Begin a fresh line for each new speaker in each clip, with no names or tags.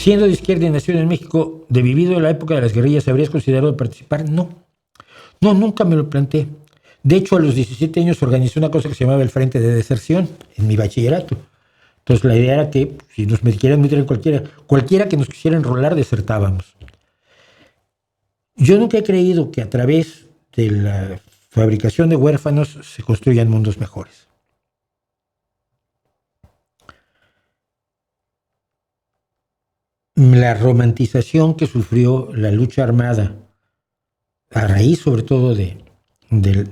Siendo de izquierda y nacido en México, de vivido en la época de las guerrillas, ¿habrías considerado participar? No, nunca me lo planteé. De hecho, a los 17 años organizé una cosa que se llamaba el Frente de Deserción en mi bachillerato. Entonces la idea era que si nos quieran meter en cualquiera que nos quisiera enrolar, desertábamos. Yo nunca he creído que a través de la fabricación de huérfanos se construyan mundos mejores. La romantización que sufrió la lucha armada, a raíz sobre todo del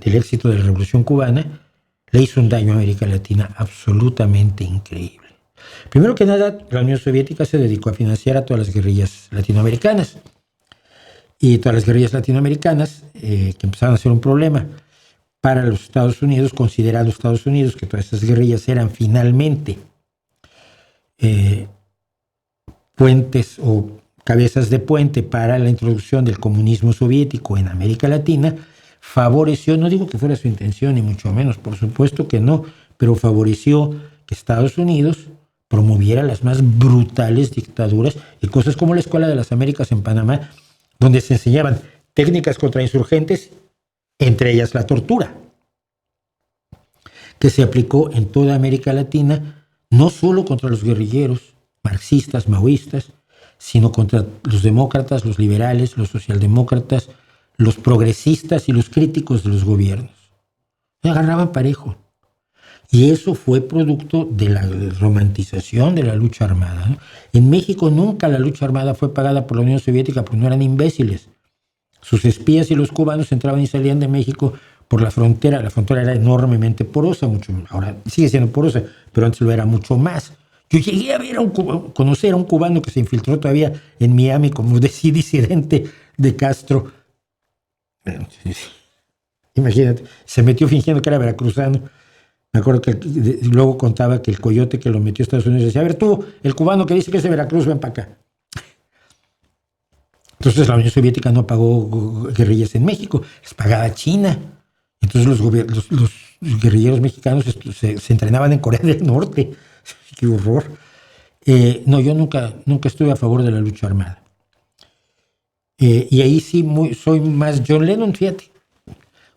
éxito de la Revolución Cubana, le hizo un daño a América Latina absolutamente increíble. Primero que nada, la Unión Soviética se dedicó a financiar a todas las guerrillas latinoamericanas. Y todas las guerrillas latinoamericanas que empezaron a ser un problema para los Estados Unidos, considerando Estados Unidos que todas esas guerrillas eran finalmente puentes o cabezas de puente para la introducción del comunismo soviético en América Latina, favoreció, no digo que fuera su intención ni mucho menos, por supuesto que no, pero favoreció que Estados Unidos promoviera las más brutales dictaduras y cosas como la Escuela de las Américas en Panamá, donde se enseñaban técnicas contra insurgentes, entre ellas la tortura, que se aplicó en toda América Latina, no solo contra los guerrilleros marxistas, maoístas, sino contra los demócratas, los liberales, los socialdemócratas, los progresistas y los críticos de los gobiernos. Se agarraban parejo. Y eso fue producto de la romantización de la lucha armada, ¿no? En México nunca la lucha armada fue pagada por la Unión Soviética porque no eran imbéciles. Sus espías y los cubanos entraban y salían de México por la frontera. La frontera era enormemente porosa, ahora sigue siendo porosa, pero antes lo era mucho más. Yo llegué a ver conocer a un cubano que se infiltró todavía en Miami como disidente de Castro. Imagínate, se metió fingiendo que era veracruzano. Me acuerdo que luego contaba que el coyote que lo metió a Estados Unidos decía: a ver tú, el cubano que dice que es de Veracruz, ven para acá. Entonces la Unión Soviética no pagó guerrillas en México, les pagaba China. Entonces los guerrilleros mexicanos se entrenaban en Corea del Norte. ¡Qué horror! No, yo nunca estuve a favor de la lucha armada. Y ahí sí soy más John Lennon, fíjate.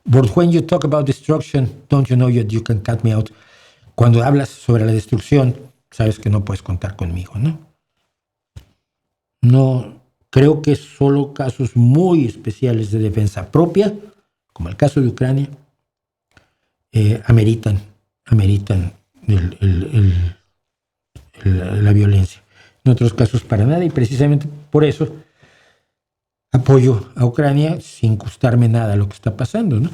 But when you talk about destruction, don't you know that you can cut me out? Cuando hablas sobre la destrucción, sabes que no puedes contar conmigo, ¿no? No, creo que solo casos muy especiales de defensa propia, como el caso de Ucrania, ameritan la violencia. En otros casos para nada, y precisamente por eso apoyo a Ucrania sin gustarme nada lo que está pasando, ¿no?